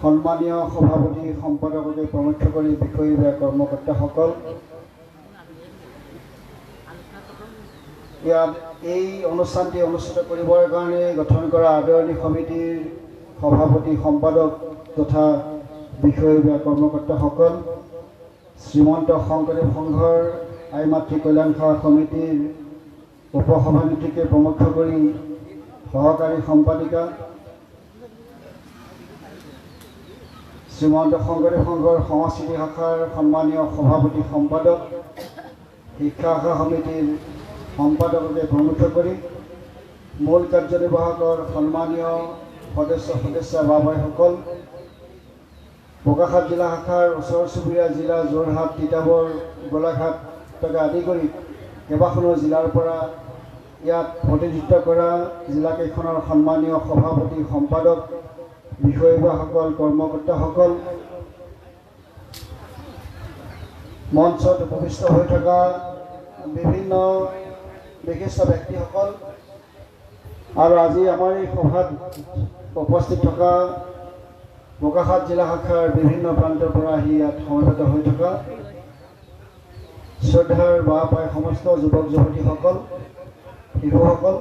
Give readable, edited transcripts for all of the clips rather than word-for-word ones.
সম্মানীয় সভাপতি সম্পাদককে প্ৰমুখ্য কৰি বিষয় বিভাগ কৰ্মকৰ্তাসকল ইয়াত এই অনুষ্ঠানটি অনুষ্ঠিত কৰিবৰ কাৰণে গঠন কৰা আদৰণি সমিতিৰ সভাপতি সম্পাদক তথা বিষয় বিভাগ কৰ্মকৰ্তাসকল শ্ৰীমন্ত শংকৰদেৱ সংঘৰ আই মাতৃ কল্যাণ সেৱা সমিতিৰ উপসভাপতিকে প্ৰমুখ্য কৰি সহকাৰী সম্পাদিকা শ্ৰীমন্ত শংকৰদেৱ সংঘৰ সংস্কৃতি শাখাৰ সন্মানীয় সভাপতি সম্পাদক শিক্ষা শাখা সমিতিৰ সম্পাদককে প্ৰমুখ্য কৰি মূল কাৰ্যনিৰ্বাহকৰ সন্মানীয় সদস্য বাবাইসকল বোকাখাট জিলা শাখাৰ ওচৰ চুবুৰীয়া জিলা যোৰহাট তিতাবৰ গোলাঘাট আদি কৰি কেইবাখনো জিলাৰ পৰা ইয়াত প্ৰতিনিধিত্ব কৰা জিলাকেইখনৰ সন্মানীয় সভাপতি সম্পাদক বিষয় বিভাগসকল কৰ্মকৰ্তাসকল মঞ্চত উপস্থিত হৈ থকা বিভিন্ন বিশিষ্ট ব্যক্তিসকল আৰু আজি আমাৰ এই সভাত উপস্থিত থকা বোকাখাট জিলা শাখাৰ বিভিন্ন প্ৰান্তৰ পৰা আহি ইয়াত সমবেত হৈ থকা শ্ৰদ্ধাৰ বাপাই সমস্ত যুৱক যুৱতীসকল শিশুসকল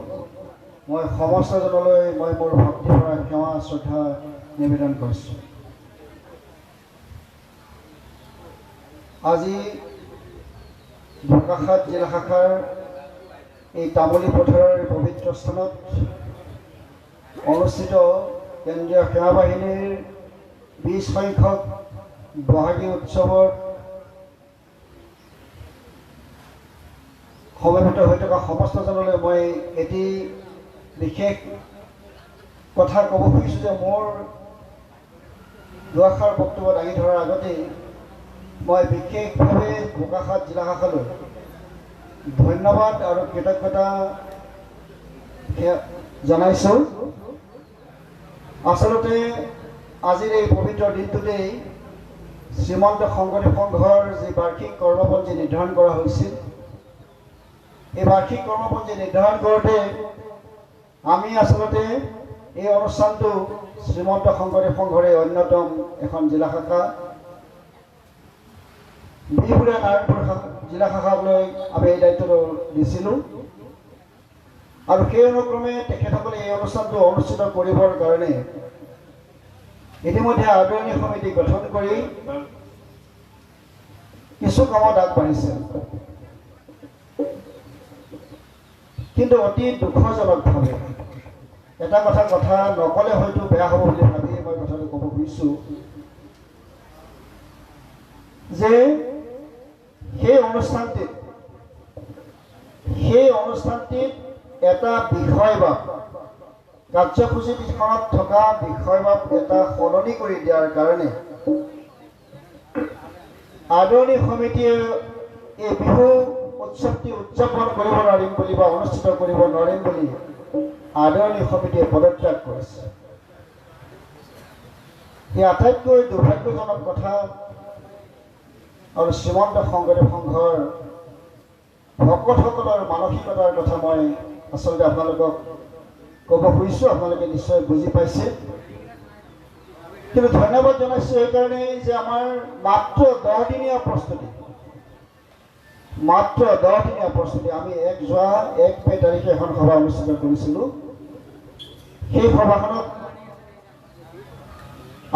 মই সমস্তজনলৈ মই মোৰ ভক্তিভৰা সেৱা শ্ৰদ্ধা নিবেদন কৰিছোঁ। আজি বোকাখাট জিলা শাখাৰ এই তামুলী পথাৰৰ পবিত্ৰ স্থানত অনুষ্ঠিত কেন্দ্ৰীয় সেৱা বাহিনীৰ 20 সংখ্যক বহাগী উৎসৱৰ সমবেত হৈ থকা সমস্তজনলৈ মই এটি বিশেষ কথা ক'ব খুজিছোঁ যে মোৰ দুআষাৰ বক্তব্য দাঙি ধৰাৰ আগতেই মই বিশেষভাৱে বোকাখাট জিলা শাখালৈ ধন্যবাদ আৰু কৃতজ্ঞতা জনাইছোঁ। আচলতে আজিৰ এই পবিত্ৰ দিনটোতেই শ্ৰীমন্ত শংকৰদেৱ সংঘৰ যি বাৰ্ষিক কৰ্মপঞ্জী নিৰ্ধাৰণ কৰা হৈছিল, এই বাৰ্ষিক কৰ্মপঞ্জী নিৰ্ধাৰণ কৰোঁতে আমি আচলতে এই অনুষ্ঠানটো শ্ৰীমন্ত শংকৰদেৱ সংঘৰে অন্যতম এখন জিলা শাখা বিহপুৰীয়া নাৰায়ণপুৰ জিলা শাখালৈ আমি এই দায়িত্বটো দিছিলোঁ আৰু সেই অনুক্ৰমে তেখেতসকলে এই অনুষ্ঠানটো অনুষ্ঠিত কৰিবৰ কাৰণে ইতিমধ্যে আদৰণি সমিতি গঠন কৰি কিছু কামত আগবাঢ়িছে, কিন্তু অতি দুখজনকভাৱে এটা কথা নকলে হয়তো বেয়া হ'ব বুলি ভাবি মই কথাটো ক'ব খুজিছোঁ যে সেই অনুষ্ঠানটিত এটা বিষয় বা কাৰ্যসূচীখনত থকা বিষয় বা এটা সলনি কৰি দিয়াৰ কাৰণে আদৰণি সমিতিয়ে এই বিহু উৎসৱটি উদযাপন কৰিব নোৱাৰিম বুলি বা অনুষ্ঠিত কৰিব নোৱাৰিম বুলি আদৰণি সমিতিয়ে পদত্যাগ কৰিছে। এই আটাইতকৈ দুৰ্ভাগ্যজনক কথা আৰু শ্ৰীমন্ত শংকৰদেৱ সংঘৰ ভকতসকলৰ মানসিকতাৰ কথা মই আচলতে আপোনালোকক ক'ব খুজিছোঁ, আপোনালোকে নিশ্চয় বুজি পাইছে। কিন্তু ধন্যবাদ জনাইছোঁ এইকাৰণেই যে আমাৰ মাত্ৰ 10 দিনীয়া প্ৰস্তুতি আমি যোৱা 1 মে' তাৰিখে এখন সভা অনুষ্ঠিত কৰিছিলোঁ। সেই সভাখনত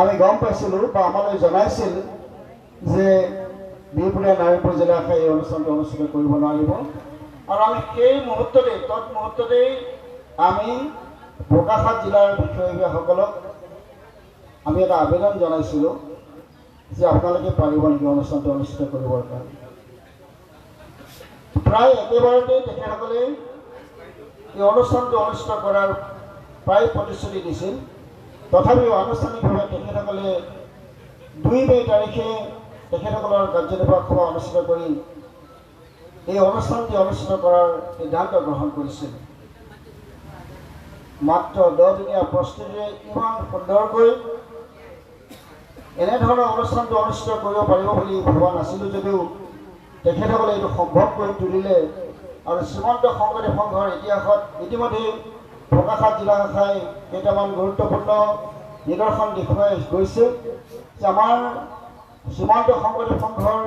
আমি গম পাইছিলোঁ বা আমালৈ জনাইছিল যে বিহপুৰীয়া নাৰায়ণপুৰ জিলা শাখাই এই অনুষ্ঠানটো অনুষ্ঠিত কৰিব নোৱাৰিব আৰু আমি সেই মুহূৰ্ততেই আমি বোকাখাট জিলাৰ বিষয়ববীয়াসকলক আমি এটা আবেদন জনাইছিলোঁ যে আপোনালোকে পাৰিব নেকি অনুষ্ঠানটো অনুষ্ঠিত কৰিবৰ কাৰণে। প্ৰায় একেবাৰতে তেখেতসকলে এই অনুষ্ঠানটো অনুষ্ঠিত কৰাৰ প্ৰায় প্ৰতিশ্ৰুতি দিছিল। তথাপিও আনুষ্ঠানিকভাৱে তেখেতসকলে 2 মে' তাৰিখে তেখেতসকলৰ কাৰ্যনিৰ্বাহক সভা অনুষ্ঠিত কৰি এই অনুষ্ঠানটি অনুষ্ঠিত কৰাৰ সিদ্ধান্ত গ্ৰহণ কৰিছিল। মাত্ৰ 10 দিনীয়া প্ৰস্তুতিৰে ইমান সুন্দৰকৈ এনেধৰণৰ অনুষ্ঠানটো অনুষ্ঠিত কৰিব পাৰিব বুলি ভবা নাছিলোঁ যদিও তেখেতসকলে এইটো সম্ভৱ কৰি তুলিলে আৰু শ্ৰীমন্ত শংকৰদেৱ সংঘৰ ইতিহাসত ইতিমধ্যে বোকাখাট জিলা শাখাই কেইটামান গুৰুত্বপূৰ্ণ নিদৰ্শন দেখুৱাই গৈছে যে আমাৰ সীমান্ত শংকৰদেৱ সংঘৰ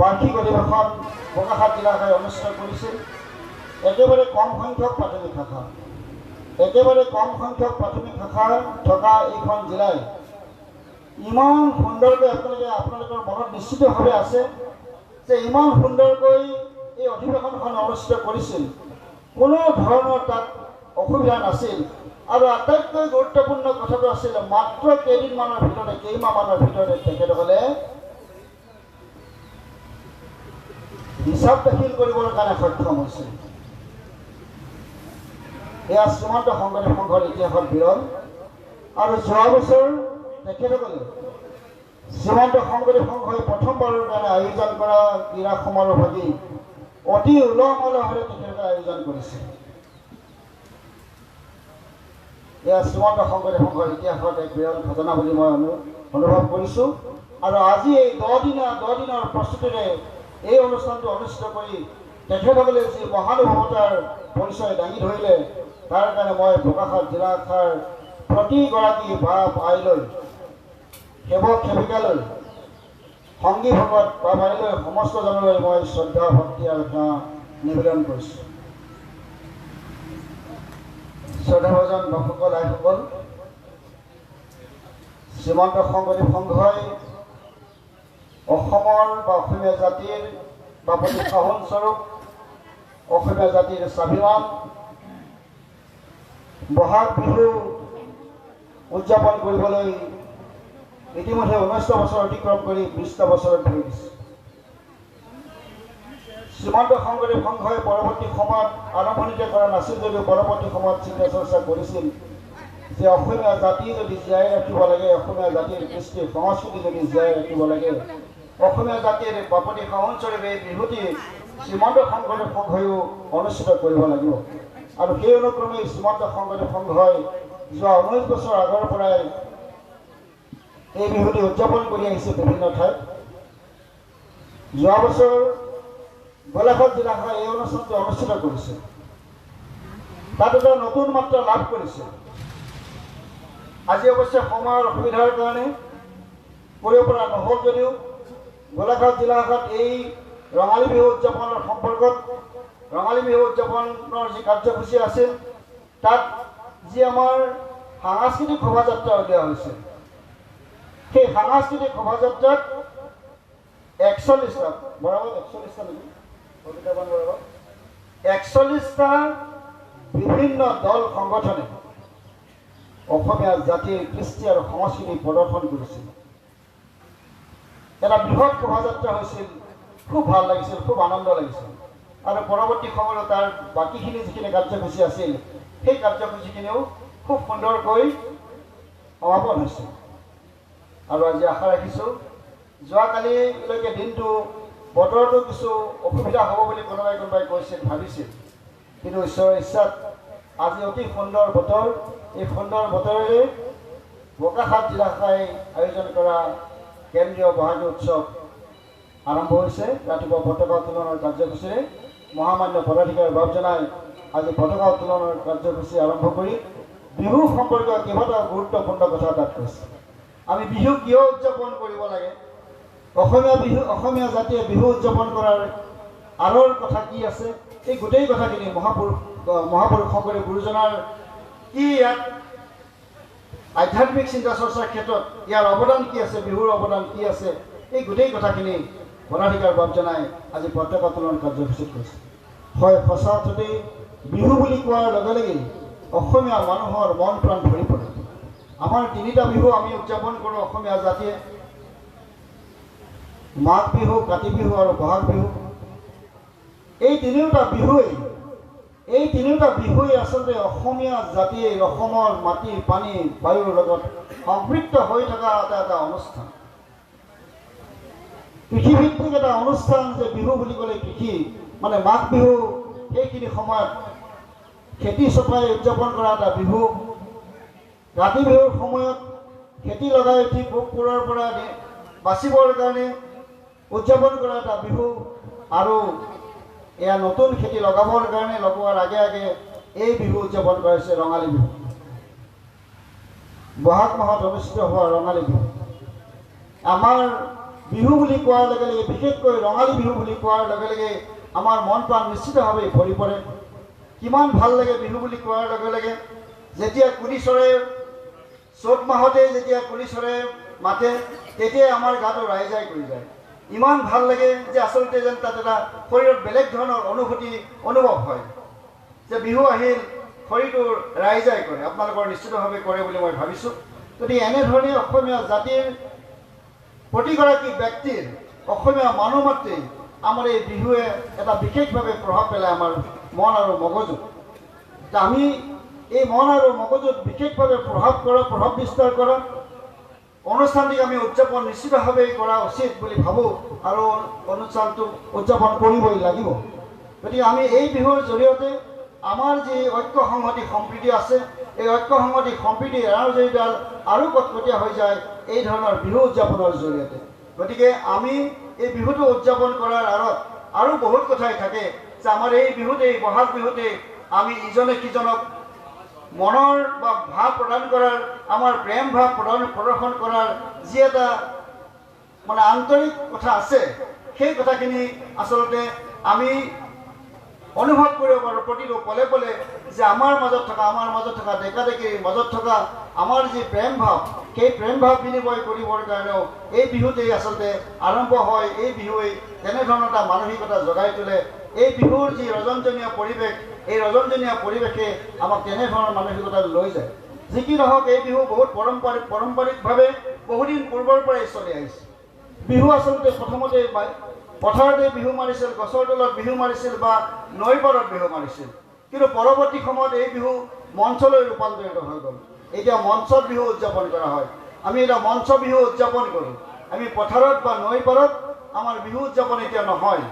বাৰ্ষিক অধিৱেশন বোকাখাট জিলা শাখাই অনুষ্ঠিত কৰিছিল। একেবাৰে কম সংখ্যক প্ৰাথমিক শাখা থকা এইখন জিলাই ইমান সুন্দৰকৈ আপোনালোকৰ মনত নিশ্চিতভাৱে আছে যে ইমান সুন্দৰকৈ এই অধিৱেশনখন অনুষ্ঠিত কৰিছিল, কোনো ধৰণৰ তাত অসুবিধা নাছিল। আৰু আটাইতকৈ গুৰুত্বপূৰ্ণ কথাটো আছিল মাত্ৰ কেইমাহমানৰ ভিতৰতে তেখেতসকলে হিচাপ দাখিল কৰিবৰ কাৰণে সক্ষম হৈছিল। এয়া শ্ৰীমন্ত শংকৰদেৱ সংঘৰ ইতিহাসত বিৰল। আৰু যোৱা বছৰ তেখেতসকলে শ্ৰীমন্ত শংকৰদেৱ সংঘই প্ৰথমবাৰৰ কাৰণে আয়োজন কৰা ক্ৰীড়া সমাৰোহভাগী অতি উলহ মালহেৰে তেখেতসকলে আয়োজন কৰিছে। এয়া শ্ৰীমন্ত শংকৰদেৱ সংঘৰ ইতিহাসত এক বিৰল ঘটনা বুলি মই অনুভৱ কৰিছোঁ। আৰু আজি এই 10 দিনৰ প্ৰস্তুতিৰে এই অনুষ্ঠানটো অনুষ্ঠিত কৰি তেখেতসকলে যি মহানুভৱতাৰ পৰিচয় দাঙি ধৰিলে, তাৰ কাৰণে মই বোকাখাট জিলা শাখাৰ প্ৰতিগৰাকী বাপ আইলৈ, সেৱক সেৱিকালৈ, সংগী ভকত বাপ আইলৈ সমস্তজনলৈ মই শ্ৰদ্ধা ভক্তি আৰু সেৱা নিবেদন কৰিছোঁ। শ্ৰদ্ধাভাজন বাপসকল আইসকল, শ্ৰীমন্ত শংকৰদেৱ সংঘই অসমৰ বা অসমীয়া জাতিৰ বাপতি সাহোন স্বৰূপ, অসমীয়া জাতিৰ স্বাভিমান বহাগ বিহু উদযাপন কৰিবলৈ ইতিমধ্যে 19 বছৰ অতিক্ৰম কৰি 20 বছৰত ধৰি দিছে। শ্ৰীমন্ত শংকৰদেৱ সংঘই পৰৱৰ্তী সময়ত আৰম্ভণিতে কৰা নাছিল যদিও পৰৱৰ্তী সময়ত চিন্তা চৰ্চা কৰিছিল যে অসমীয়া জাতি যদি জীয়াই ৰাখিব লাগে, অসমীয়া জাতিৰ কৃষ্টি সংস্কৃতি যদি জীয়াই ৰাখিব লাগে, অসমীয়া জাতিৰ বাপতি সাহোন স্বৰূপে এই বিহুটি শ্ৰীমন্ত শংকৰদেৱ সংঘইও অনুষ্ঠিত কৰিব লাগিব। আৰু সেই অনুক্ৰমে শ্ৰীমন্ত শংকৰদেৱ সংঘই যোৱা 19 বছৰ আগৰ পৰাই এই বিহুটি উদযাপন কৰি আহিছে বিভিন্ন ঠাইত। যোৱা বছৰ গোলাঘাট জিলা শাখাই এই অনুষ্ঠানটো অনুষ্ঠিত কৰিছে। তাত এটা নতুন মাত্ৰা লাভ কৰিছে। আজি অৱশ্যে সময়ৰ অসুবিধাৰ কাৰণে কৰিব পৰা নহ'ল যদিও গোলাঘাট জিলা শাখাত এই ৰঙালী বিহু উদযাপনৰ সম্পৰ্কত ৰঙালী বিহু উদযাপনৰ যি কাৰ্যসূচী আছিল, তাত যি আমাৰ সাংস্কৃতিক শোভাযাত্ৰা উলিওৱা হৈছে, সেই সাংস্কৃতিক শোভাযাত্ৰাত 41টা বিভিন্ন দল সংগঠনে অসমীয়া জাতিৰ কৃষ্টি আৰু সংস্কৃতি প্ৰদৰ্শন কৰিছিল। এটা বৃহৎ শোভাযাত্ৰা হৈছিল, খুব ভাল লাগিছিল, খুব আনন্দ লাগিছিল। আৰু পৰৱৰ্তী সময়ত তাৰ বাকীখিনি যিখিনি কাৰ্যসূচী আছিল, সেই কাৰ্যসূচীখিনিও খুব সুন্দৰকৈ সমাপন হৈছিল। আৰু আজি আশা ৰাখিছোঁ যোৱাকালিলৈকে দিনটো বতৰটো কিছু অসুবিধা হ'ব বুলি কোনোবাই কৈছিল, ভাবিছিল, কিন্তু ঈশ্বৰৰ ইচ্ছাত আজি অতি সুন্দৰ বতৰ। এই সুন্দৰ বতৰেৰে বোকাখাট জিলা শাখাই আয়োজন কৰা কেন্দ্ৰীয় বহাগী উৎসৱ আৰম্ভ হৈছে। ৰাতিপুৱা পতাকা উত্তোলনৰ কাৰ্যসূচীৰে মহামান্য পদাধিকাৰী বাব জনাই আজি পতাকা উত্তোলনৰ কাৰ্যসূচী আৰম্ভ কৰি বিহু সম্পৰ্কীয় কেইবাটাও গুৰুত্বপূৰ্ণ কথা তাত কৈছে। আমি বিহু কিয় উদযাপন কৰিব লাগে, অসমীয়া জাতিয়ে বিহু উদযাপন কৰাৰ আঁৰৰ কথা কি আছে, এই গোটেই কথাখিনি মহাপুৰুষ শংকৰদেৱ গুৰুজনাৰ কি ইয়াত আধ্যাত্মিক চিন্তা চৰ্চাৰ ক্ষেত্ৰত ইয়াৰ অৱদান কি আছে, বিহুৰ অৱদান কি আছে, এই গোটেই কথাখিনি পদাধিকাৰ বাব জনাই আজি পতাকা উত্তোলন কাৰ্যসূচীত কৈছে। হয়, সঁচা অৰ্থতেই বিহু বুলি কোৱাৰ লগে লগেই অসমীয়া মানুহৰ মন প্ৰাণ ভৰি পৰে। আমাৰ 3টা বিহু আমি উদযাপন কৰোঁ অসমীয়া জাতিয়ে, মাঘ বিহু, কাতি বিহু আৰু বহাগ বিহু। এই তিনিওটা বিহুৱেই আচলতে অসমীয়া জাতিয়ে অসমৰ মাটি পানী বায়ুৰ লগত সম্পৃক্ত হৈ থকা এটা অনুষ্ঠান, কৃষিভিত্তিক এটা অনুষ্ঠান। যে বিহু বুলি ক'লে কৃষি, মানে মাঘ বিহু সেইখিনি সময়ত খেতি চপাই উদযাপন কৰা এটা বিহু। কাতি বিহুৰ সময়ত খেতি লগাই উঠি পোক পৰুৱাৰ পৰা বাচিবৰ কাৰণে উদযাপন কৰা এটা বিহু। আৰু এয়া নতুন খেতি লগোৱাৰ আগে আগে এই বিহু উদযাপন কৰা হৈছে ৰঙালী বিহু। বহাগ মাহত অনুষ্ঠিত হোৱা ৰঙালী বিহু। আমাৰ বিহু বুলি কোৱাৰ লগে লগে, বিশেষকৈ ৰঙালী বিহু বুলি কোৱাৰ লগে লগে আমাৰ মন প্ৰাণ নিশ্চিতভাৱে ভৰি পৰে। কিমান ভাল লাগে বিহু বুলি কোৱাৰ লগে লগে। যেতিয়া কুলি চৰাই চ'ত মাহতেই যেতিয়া কুলি চৰাই মাতে, তেতিয়াই আমাৰ গাটো ৰাইজাই কৰি যায়। ইমান ভাল লাগে যে আচলতে যেন তাত এটা শৰীৰত বেলেগ ধৰণৰ অনুভৱ হয় যে বিহু আহিল, শৰীৰটো ৰাইজাই কৰে। আপোনালোকৰ নিশ্চিতভাৱে কৰে বুলি মই ভাবিছোঁ। গতিকে এনেধৰণে অসমীয়া জাতিৰ প্ৰতিগৰাকী ব্যক্তিৰ, অসমীয়া মানুহ মাত্ৰেই আমাৰ এই বিহুৱে এটা বিশেষভাৱে প্ৰভাৱ পেলায় আমাৰ মন আৰু মগজুত। আমি এই মন আৰু মগজুত বিশেষভাৱে প্ৰভাৱ বিস্তাৰ কৰা অনুষ্ঠানটিক আমি উদযাপন নিশ্চিতভাৱে কৰা উচিত বুলি ভাবোঁ আৰু অনুষ্ঠানটো উদযাপন কৰিবই লাগিব। গতিকে আমি এই বিহুৰ জৰিয়তে আমাৰ যি ঐক্য সংহতি সম্প্ৰীতি আছে, এই ঐক্য সংহতি সম্প্ৰীতি এনাজৰীডাল আৰু কটকটীয়া হৈ যায় এই ধৰণৰ বিহু উদযাপনৰ জৰিয়তে। গতিকে আমি এই বিহুটো উদযাপন কৰাৰ আঁৰত আৰু বহুত কথাই থাকে যে আমাৰ এই বিহুতেই, বহাগ বিহুতেই আমি ইজনে সিজনক মনৰ বা ভাৱ প্ৰদান কৰাৰ, আমাৰ প্ৰেম ভাৱ প্ৰদৰ্শন কৰাৰ যি এটা আন্তৰিক কথা আছে, সেই কথাখিনি আচলতে আমি অনুভৱ কৰিব পাৰোঁ প্ৰতিটো পলে পলে যে আমাৰ মাজত থকা ডেকা ডেকীৰ মাজত থকা আমাৰ যি প্ৰেম ভাৱ, সেই প্ৰেম ভাৱ বিনিময় কৰিবৰ কাৰণেও এই বিহুতেই আচলতে আৰম্ভ হয়। এই বিহুৱে তেনেধৰণৰ এটা মানসিকতা জগাই তোলে। এই বিহুৰ যি ৰজনজনীয়া পৰিৱেশ, এই ৰজনজনীয়া পৰিৱেশে আমাক তেনেধৰণৰ মানসিকতা লৈ যায়। যি কি নহওক, এই বিহু বহুত পাৰম্পৰিকভাৱে বহুদিন পূৰ্বৰ পৰাই চলি আহিছে। বিহু আচলতে প্ৰথমতে পথাৰতে বিহু মাৰিছিল, গছৰ তলত বিহু মাৰিছিল বা নৈ পাৰত বিহু মাৰিছিল। কিন্তু পৰৱৰ্তী সময়ত এই বিহু মঞ্চলৈ ৰূপান্তৰিত হৈ গ'ল। এতিয়া মঞ্চত বিহু উদযাপন কৰা হয়। আমি এটা মঞ্চ বিহু উদযাপন কৰোঁ। আমি পথাৰত বা নৈ পাৰত আমাৰ বিহু উদযাপন এতিয়া নহয়।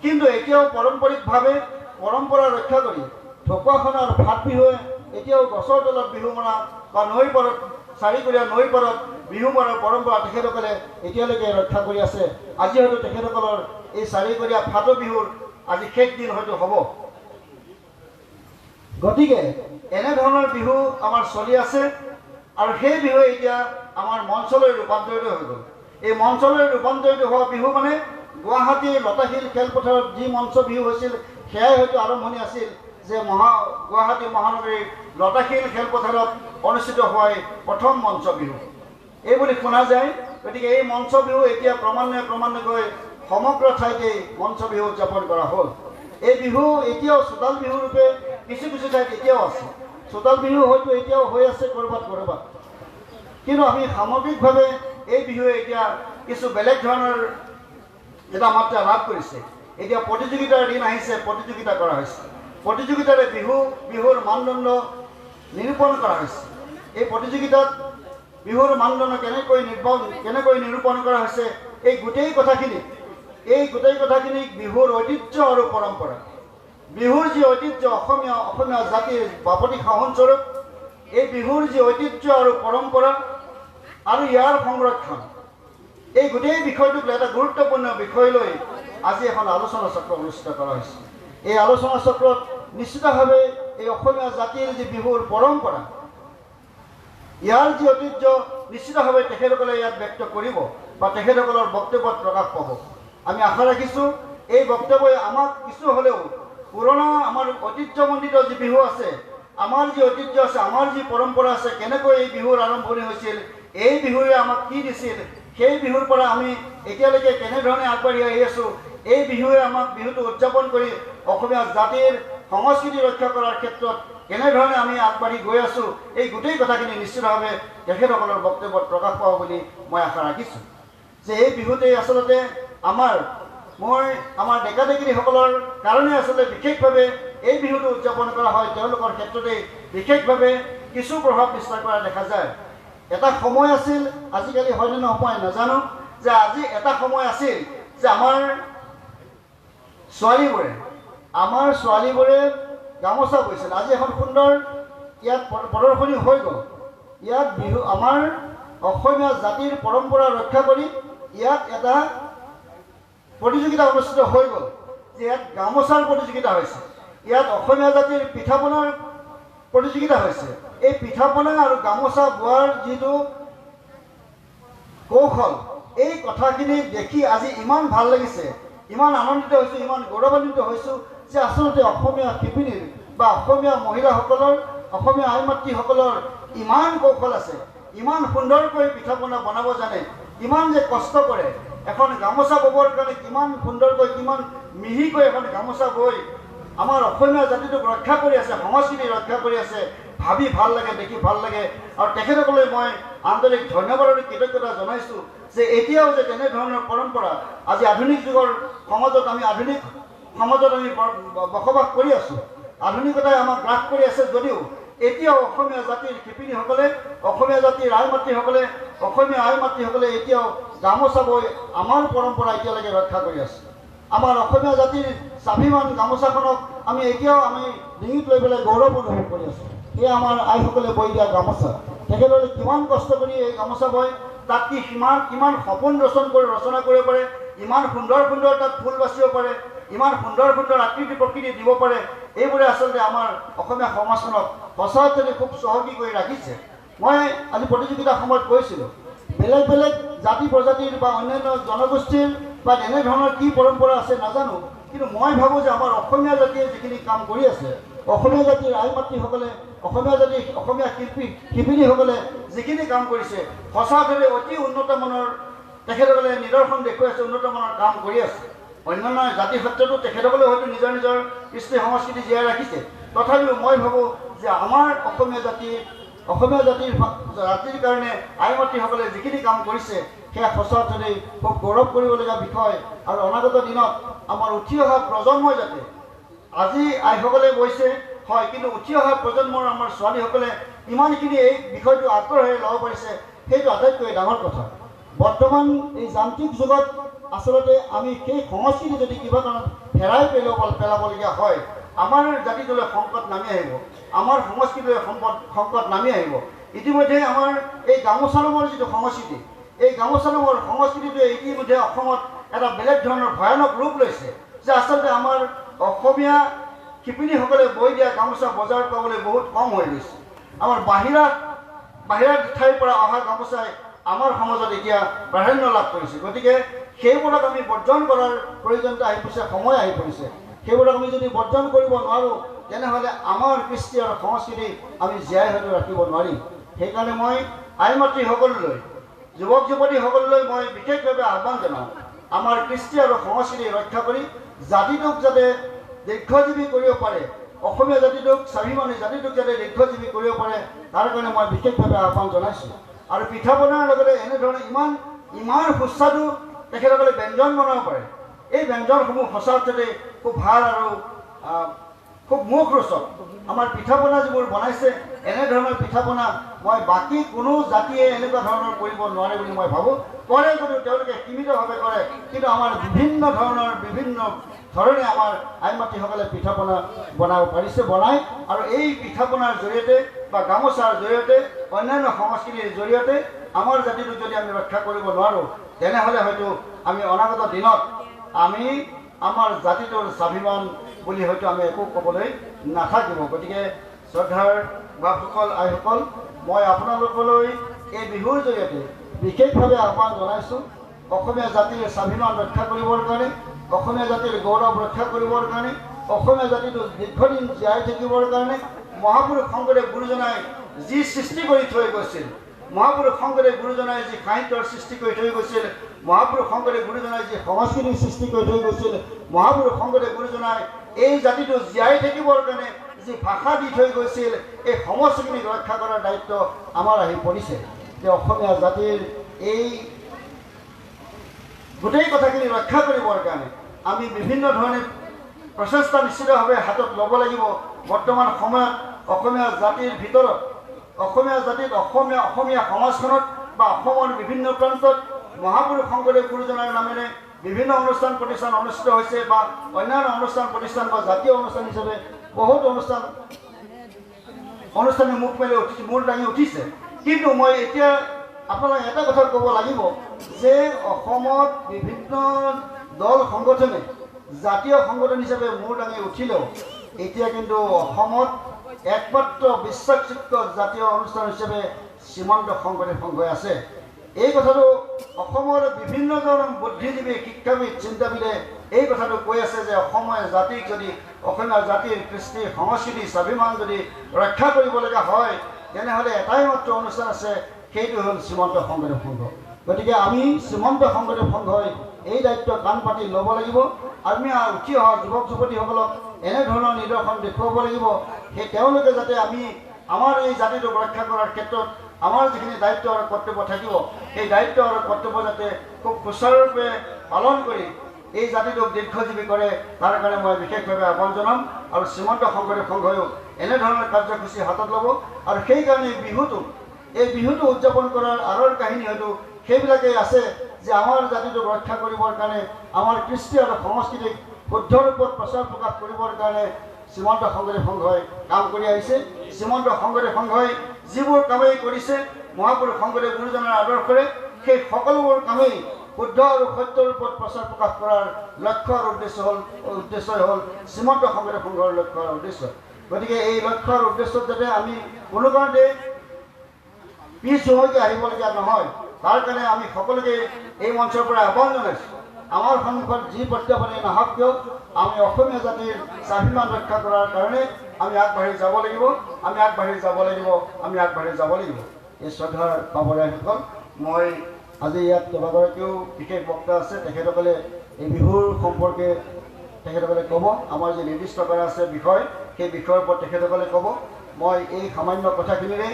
কিন্তু এতিয়াও পাৰম্পৰিকভাৱে পৰম্পৰা ৰক্ষা কৰি ঢকুৱাখানাৰ ফাট বিহুৱে এতিয়াও গছৰ তলত বিহু মৰা বা নৈ পাৰত, চাৰিকলীয়া নৈ পাৰত বিহু মৰাৰ পৰম্পৰা তেখেতসকলে এতিয়ালৈকে ৰক্ষা কৰি আছে। আজি হয়তো তেখেতসকলৰ এই চাৰিকলীয়া ফাট বিহুৰ আজি শেষ দিন হয়তো হ'ব। গতিকে এনেধৰণৰ বিহু আমাৰ চলি আছে আৰু সেই বিহুৱে এতিয়া আমাৰ মঞ্চলৈ ৰূপান্তৰিত হৈ গ'ল। এই মঞ্চলৈ ৰূপান্তৰিত হোৱা বিহু মানে গুৱাহাটীৰ লতাশিল খেলপথাৰত যি মঞ্চ বিহু হৈছিল, সেয়াই হয়তো আৰম্ভণি আছিল যে গুৱাহাটী মহানগৰীৰ লতাশিল খেলপথাৰত অনুষ্ঠিত হোৱাই প্ৰথম মঞ্চ বিহু এইবুলি শুনা যায়। গতিকে এই মঞ্চ বিহু এতিয়া ক্ৰমান্বয়ে সমগ্ৰ ঠাইতে মঞ্চ বিহু উদযাপন কৰা হ'ল। এই বিহু এতিয়াও চোতাল বিহু ৰূপে কিছু ঠাইত এতিয়াও আছে। চোতাল বিহু হয়তো এতিয়াও হৈ আছে ক'ৰবাত। কিন্তু আমি সামগ্ৰিকভাৱে এই বিহুৱে এতিয়া কিছু বেলেগ ধৰণৰ এটা মাত্ৰা লাভ কৰিছে। এতিয়া প্ৰতিযোগিতাৰ দিন আহিছে, প্ৰতিযোগিতা কৰা হৈছে। প্ৰতিযোগিতাৰে বিহুৰ মানদণ্ড নিৰূপণ কৰা হৈছে। এই প্ৰতিযোগিতাত বিহুৰ মানদণ্ড কেনেকৈ নিৰূপণ কৰা হৈছে, এই গোটেই কথাখিনিক বিহুৰ ঐতিহ্য আৰু পৰম্পৰা, বিহুৰ যি ঐতিহ্য, অসমীয়া জাতিৰ বাপতি সাহোনস্বৰূপ এই বিহুৰ যি ঐতিহ্য আৰু পৰম্পৰা আৰু ইয়াৰ সংৰক্ষণ, এই গোটেই বিষয়টোক এটা গুৰুত্বপূৰ্ণ বিষয় লৈ আজি এখন আলোচনা চক্ৰ অনুষ্ঠিত কৰা হৈছে। এই আলোচনা চক্ৰত নিশ্চিতভাৱে এই অসমীয়া জাতিৰ যি বিহুৰ পৰম্পৰা, ইয়াৰ যি ঐতিহ্য নিশ্চিতভাৱে তেখেতসকলে ইয়াত ব্যক্ত কৰিব বা তেখেতসকলৰ বক্তব্যত প্ৰকাশ পাব। আমি আশা ৰাখিছোঁ এই বক্তব্যই আমাক কিছু হ'লেও পুৰণা আমাৰ ঐতিহ্যমণ্ডিত যি বিহু আছে, আমাৰ যি ঐতিহ্য আছে, আমাৰ যি পৰম্পৰা আছে, কেনেকৈ এই বিহুৰ আৰম্ভণি হৈছিল, এই বিহুৱে আমাক কি দিছিল, সেই বিহুৰ পৰা আমি এতিয়ালৈকে কেনেধৰণে আগবাঢ়ি আহি আছোঁ, এই বিহুৱে আমাক বিহুটো উদযাপন কৰি অসমীয়া জাতিৰ সংস্কৃতি ৰক্ষা কৰাৰ ক্ষেত্ৰত কেনেধৰণে আমি আগবাঢ়ি গৈ আছোঁ, এই গোটেই কথাখিনি নিশ্চিতভাৱে তেখেতসকলৰ বক্তব্যত প্ৰকাশ পাব বুলি মই আশা ৰাখিছোঁ। যে এই বিহুতেই আচলতে আমাৰ ডেকা ডেকীসকলৰ কাৰণে আচলতে বিশেষভাৱে এই বিহুটো উদযাপন কৰা হয়। তেওঁলোকৰ ক্ষেত্ৰতেই বিশেষভাৱে কিছু প্ৰভাৱ বিস্তাৰ কৰা দেখা যায়। এটা সময় আছিল, আজিকালি হয়নে নহয় নাজানো, যে আজি এটা সময় আছিল যে আমাৰ ছোৱালীবোৰে গামোচা বৈছিল। আজি এখন সুন্দৰ ইয়াত প্ৰদৰ্শনী হৈ গ'ল। ইয়াত বিহু আমাৰ অসমীয়া জাতিৰ পৰম্পৰা ৰক্ষা কৰি ইয়াত এটা প্ৰতিযোগিতা অনুষ্ঠিত হৈ গ'ল যে ইয়াত গামোচাৰ প্ৰতিযোগিতা হৈছে। ইয়াত অসমীয়া জাতিৰ পিঠা পনাৰ প্ৰতিযোগিতা হৈছে। এই পিঠা পনা আৰু গামোচা বোৱাৰ যিটো কৌশল, এই কথাখিনি দেখি আজি ইমান ভাল লাগিছে, ইমান আনন্দিত হৈছোঁ, ইমান গৌৰৱান্বিত হৈছোঁ যে আচলতে অসমীয়া শিপিনীৰ বা অসমীয়া মহিলাসকলৰ, অসমীয়া আই মাতৃসকলৰ ইমান কৌশল আছে, ইমান সুন্দৰকৈ পিঠা পনা বনাব জানে, ইমান যে কষ্ট কৰে। এখন গামোচা ববৰ কাৰণে কিমান সুন্দৰকৈ, কিমান মিহিকৈ এখন গামোচা বৈ আমাৰ অসমীয়া জাতিটোক ৰক্ষা কৰি আছে, সংস্কৃতি ৰক্ষা কৰি আছে। ভাবি ভাল লাগে, দেখি ভাল লাগে। আৰু তেখেতসকলে মই আন্তৰিক ধন্যবাদ আৰু কৃতজ্ঞতা জনাইছোঁ যে এতিয়াও যে তেনেধৰণৰ পৰম্পৰা আজি আধুনিক যুগৰ সমাজত, আমি আধুনিক সমাজত আমি বসবাস কৰি আছোঁ, আধুনিকতাই আমাক গ্ৰাস কৰি আছে যদিও এতিয়াও অসমীয়া জাতিৰ শিপিনীসকলে, অসমীয়া জাতিৰ আই মাতৃসকলে, অসমীয়া আই মাতৃসকলে এতিয়াও গামোচা বৈ আমাৰ পৰম্পৰা এতিয়ালৈকে ৰক্ষা কৰি আছে। আমাৰ অসমীয়া জাতিৰ স্বাভিমান গামোচাখনক আমি এতিয়াও আমি ডিঙিত লৈ পেলাই গৌৰৱ অনুভৱ কৰি আছোঁ। এয়া আমাৰ আইসকলে বৈ দিয়া গামোচা। তেখেতসকলে কিমান কষ্ট কৰি এই গামোচা বয়, তাত কিমান সপোন ৰচনা কৰিব পাৰে, ইমান সুন্দৰ সুন্দৰ তাত ফুল বাচিব পাৰে, ইমান সুন্দৰ সুন্দৰ আকৃতি প্ৰকৃতি দিব পাৰে। এইবোৰে আচলতে আমাৰ অসমীয়া সমাজখনক সঁচাকৈ খুব চহকী কৰি ৰাখিছে। মই আজি প্ৰতিযোগিতাৰ সময়ত কৈছিলোঁ, বেলেগ বেলেগ জাতি প্ৰজাতিৰ বা অন্যান্য জনগোষ্ঠীৰ বা এনেধৰণৰ কি পৰম্পৰা আছে নাজানো, কিন্তু মই ভাবোঁ যে আমাৰ অসমীয়া জাতিয়ে যিখিনি কাম কৰি আছে, অসমীয়া জাতিৰ আই মাতৃসকলে, অসমীয়া জাতিৰ অসমীয়া শিপিনীসকলে যিখিনি কাম কৰিছে, সঁচাকৈ অতি উন্নতমানৰ তেখেতসকলে নিদৰ্শন দেখুৱাইছে, উন্নতমানৰ কাম কৰি আছে। অন্যান্য জাতিৰ ক্ষেত্ৰতো তেখেতসকলে হয়তো নিজৰ নিজৰ কৃষ্টি সংস্কৃতি জীয়াই ৰাখিছে। তথাপিও মই ভাবোঁ যে আমাৰ অসমীয়া জাতিৰ কাৰণে আই মাতৃসকলে যিখিনি কাম কৰিছে সেয়া সঁচাকৈ খুব গৌৰৱ কৰিবলগীয়া বিষয়। আৰু অনাগত দিনত আমাৰ উঠি অহা প্ৰজন্মই যাতে, আজি আইসকলে বৈছে হয়, কিন্তু উঠি অহা প্ৰজন্মৰ আমাৰ ছোৱালীসকলে ইমানখিনি এই বিষয়টো আগ্ৰহেৰে ল'ব পাৰিছে, সেইটো আটাইতকৈ ডাঙৰ কথা। বৰ্তমান এই যান্ত্ৰিক যুগত আচলতে আমি সেই সংস্কৃতি যদি কিবা কাৰণত হেৰাই পেলাবলগীয়া হয়, আমাৰ জাতিটোলৈ সংকট নামি আহিব, আমাৰ সংস্কৃতিলৈ সংকট নামি আহিব। ইতিমধ্যে আমাৰ এই গামোচা নামৰ যিটো সংস্কৃতি, এই গামোচা নামৰ সংস্কৃতিটোৱে ইতিমধ্যে অসমত এটা বেলেগ ধৰণৰ ভয়ানক ৰূপ লৈছে, যে আচলতে আমাৰ অসমীয়া শিপিনীসকলে বৈ দিয়া গামোচা বজাৰত পাবলৈ বহুত কম হৈ গৈছে। আমাৰ বাহিৰা ঠাইৰ পৰা অহা গামোচাই আমাৰ সমাজত এতিয়া প্ৰাধান্য লাভ কৰিছে। গতিকে সেইবোৰক আমি বৰ্জন কৰাৰ প্ৰয়োজনীয়তা আহি পৰিছে, সময় আহি পৰিছে। সেইবোৰক আমি যদি বৰ্জন কৰিব নোৱাৰোঁ, তেনেহ'লে আমাৰ কৃষ্টি আৰু সংস্কৃতি আমি জীয়াই হয়তো ৰাখিব নোৱাৰিম। সেইকাৰণে মই আই মাতৃসকললৈ, যুৱক যুৱতীসকললৈ মই বিশেষভাৱে আহ্বান জনাওঁ, আমাৰ কৃষ্টি আৰু সংস্কৃতি ৰক্ষা কৰি জাতিটোক যাতে দীৰ্ঘজীৱী কৰিব পাৰে, অসমীয়া জাতিটোক, স্বাভিমানী জাতিটোক যাতে দীৰ্ঘজীৱী কৰিব পাৰে, তাৰ কাৰণে মই বিশেষভাৱে আহ্বান জনাইছোঁ। আৰু পিঠা পনাৰ লগতে এনেধৰণে ইমান সুস্বাদু তেখেতসকলে ব্যঞ্জন বনাব পাৰে। এই ব্যঞ্জনসমূহ সঁচাকৈ খুব ভাল আৰু খুব মুখৰোচক। আমাৰ পিঠা পনা যিবোৰ বনাইছে, এনেধৰণৰ পিঠা পনা মই বাকী কোনো জাতিয়ে এনেকুৱা ধৰণৰ কৰিব নোৱাৰে বুলি মই ভাবোঁ। কৰে যদিও তেওঁলোকে সীমিতভাৱে কৰে, কিন্তু আমাৰ বিভিন্ন ধৰণে আমাৰ আই মাতৃসকলে পিঠা পনা বনাব পাৰিছে, বনায়। আৰু এই পিঠা পনাৰ জৰিয়তে বা গামোচাৰ জৰিয়তে, অন্যান্য সংস্কৃতিৰ জৰিয়তে আমাৰ জাতিটোক যদি আমি ৰক্ষা কৰিব নোৱাৰোঁ, তেনেহ'লে হয়তো আমি অনাগত দিনত আমি আমাৰ জাতিটোৰ স্বাভিমান বুলি হয়তো আমি একো ক'বলৈ নাথাকিব। গতিকে শ্ৰদ্ধাৰ বাপসকল, আইসকল, মই আপোনালোকলৈ এই বিহুৰ জৰিয়তে বিশেষভাৱে আহ্বান জনাইছোঁ, অসমীয়া জাতিৰ স্বাভিমান ৰক্ষা কৰিবৰ কাৰণে, অসমীয়া জাতিৰ গৌৰৱ ৰক্ষা কৰিবৰ কাৰণে, অসমীয়া জাতিটো দীৰ্ঘদিন জীয়াই থাকিবৰ কাৰণে মহাপুৰুষ শংকৰদেৱ গুৰুজনাই যি সৃষ্টি কৰি থৈ গৈছিল, মহাপুৰুষ শংকৰদেৱ গুৰুজনাই যি সাহিত্যৰ সৃষ্টি কৰি থৈ গৈছিল, মহাপুৰুষ শংকৰদেৱ গুৰুজনাই যি সংস্কৃতিৰ সৃষ্টি কৰি থৈ গৈছিল, মহাপুৰুষ শংকৰদেৱ গুৰুজনাই এই জাতিটো জীয়াই থাকিবৰ কাৰণে যি ভাষা দি থৈ গৈছিল, এই সমস্তখিনিক ৰক্ষা কৰাৰ দায়িত্ব আমাৰ আহি পৰিছে। যে অসমীয়া জাতিৰ এই গোটেই কথাখিনি ৰক্ষা কৰিবৰ কাৰণে আমি বিভিন্ন ধৰণে প্ৰচেষ্টা নিশ্চিতভাৱে হাতত ল'ব লাগিব। বৰ্তমান সময়ত অসমীয়া জাতিৰ ভিতৰত, অসমীয়া সমাজখনত বা অসমৰ বিভিন্ন প্ৰান্তত মহাপুৰুষ শংকৰদেৱ গুৰুজনাৰ নামেৰে বিভিন্ন অনুষ্ঠান প্ৰতিষ্ঠান অনুষ্ঠিত হৈছে, বা অন্যান্য অনুষ্ঠান প্ৰতিষ্ঠান বা জাতীয় অনুষ্ঠান হিচাপে বহুত অনুষ্ঠানে মূৰ দাঙি উঠিছে। কিন্তু মই এতিয়া আপোনালোক এটা কথা ক'ব লাগিব যে অসমত বিভিন্ন দল সংগঠনে জাতীয় সংগঠন হিচাপে মূৰ দাঙি উঠিলেও এতিয়া কিন্তু অসমত একমাত্ৰ বিশ্বাসযোগ্য জাতীয় অনুষ্ঠান হিচাপে শ্ৰীমন্ত শংকৰদেৱ সংঘই আছে। এই কথাটো অসমৰ বিভিন্নজন বুদ্ধিজীৱী, শিক্ষাবিদ, চিন্তাবিদে এই কথাটো কৈ আছে যে অসমীয়া জাতিক যদি অসমীয়া জাতিৰ কৃষ্টি, সংস্কৃতি, স্বাভিমান যদি ৰক্ষা কৰিবলগীয়া হয় তেনেহ'লে এটাই মাত্ৰ অনুষ্ঠান আছে, সেইটো হ'ল শ্ৰীমন্ত শংকৰদেৱ সংঘ। গতিকে আমি শ্ৰীমন্ত শংকৰদেৱ সংঘই এই দায়িত্ব কাণ পাতি ল'ব লাগিব। আমি উঠি অহা যুৱক যুৱতীসকলক এনেধৰণৰ নিদৰ্শন দেখুৱাব লাগিব, সেই তেওঁলোকে যাতে আমি আমাৰ এই জাতিটোক ৰক্ষা কৰাৰ ক্ষেত্ৰত আমাৰ যিখিনি দায়িত্ব আৰু কৰ্তব্য থাকিব, সেই দায়িত্ব আৰু কৰ্তব্য যাতে খুব সুচাৰুৰূপে পালন কৰি এই জাতিটোক দীৰ্ঘজীৱী কৰে, তাৰ কাৰণে মই বিশেষভাৱে আহ্বান জনাম। আৰু শ্ৰীমন্ত শংকৰদেৱ সংঘইও এনেধৰণৰ কাৰ্যসূচী হাতত ল'ব। আৰু সেইকাৰণে এই বিহুটো উদযাপন কৰাৰ আঁৰৰ কাহিনী হয়তো সেইবিলাকেই আছে যে আমাৰ জাতিটোক ৰক্ষা কৰিবৰ কাৰণে, আমাৰ কৃষ্টি আৰু সংস্কৃতিক শুদ্ধ ৰূপত প্ৰচাৰ প্ৰকাশ কৰিবৰ কাৰণে শ্ৰীমন্ত শংকৰদেৱ সংঘই কাম কৰি আহিছে। শ্ৰীমন্ত শংকৰদেৱ সংঘই যিবোৰ কামেই কৰিছে মহাপুৰুষ শংকৰদেৱ গুৰুজনাৰ আদৰ্শৰে, সেই সকলোবোৰ কামেই শুদ্ধ আৰু সত্যৰ ওপৰত প্ৰচাৰ প্ৰকাশ কৰাৰ লক্ষ্য আৰু উদ্দেশ্যই হ'ল শ্ৰীমন্ত শংকৰদেৱ সংঘৰ লক্ষ্য আৰু উদ্দেশ্য। গতিকে এই লক্ষ্য আৰু উদ্দেশ্যত যাতে আমি কোনো কাৰণতে পিছ হুমকি আহিবলগীয়া নহয়, তাৰ কাৰণে আমি সকলোকে এই মঞ্চৰ পৰা আহ্বান জনাইছোঁ। আমাৰ সন্মুখত যি প্ৰত্যাহ্বানেই নাহক কিয়, আমি অসমীয়া জাতিৰ স্বাভিমান ৰক্ষা কৰাৰ কাৰণে আমি আগবাঢ়ি যাব লাগিব, আমি আগবাঢ়ি যাব লাগিব, আমি আগবাঢ়ি যাব লাগিব। এই শ্ৰদ্ধাৰ পাবৰীয়াসকল, মই আজি ইয়াত কেইবাগৰাকীও বিশেষ বক্তা আছে, তেখেতসকলে এই বিহুৰ সম্পৰ্কে তেখেতসকলে ক'ব। আমাৰ যি নিৰ্দিষ্ট কৰা আছে বিষয়, সেই বিষয়ৰ ওপৰত তেখেতসকলে ক'ব। মই এই সামান্য কথাখিনিৰে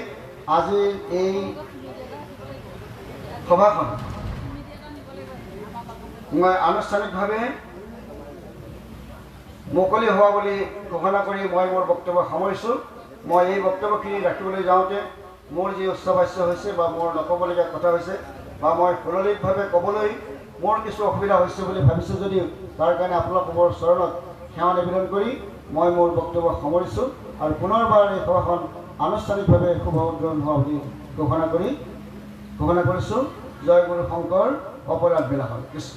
আজিৰ এই সভাখন মই আনুষ্ঠানিকভাৱে মুকলি হোৱা বুলি ঘোষণা কৰি মই মোৰ বক্তব্য সামৰিছোঁ। মই এই বক্তব্যখিনি ৰাখিবলৈ যাওঁতে মোৰ যি উচ্চভাষ্য হৈছে বা মোৰ নক'বলগীয়া কথা হৈছে বা মই সুললিতভাৱে ক'বলৈ মোৰ কিছু অসুবিধা হৈছে বুলি ভাবিছোঁ যদিও তাৰ কাৰণে আপোনালোকৰ চৰণত সেৱা নিবেদন কৰি মই মোৰ বক্তব্য সামৰিছোঁ আৰু পুনৰবাৰ এই সভাখন আনুষ্ঠানিকভাৱে শুভ উদ্বোধন হোৱা বুলি ঘোষণা কৰিছোঁ। জয় গুৰু শংকৰ, অপৰাধ বিনাশন। কৃষ্ণ।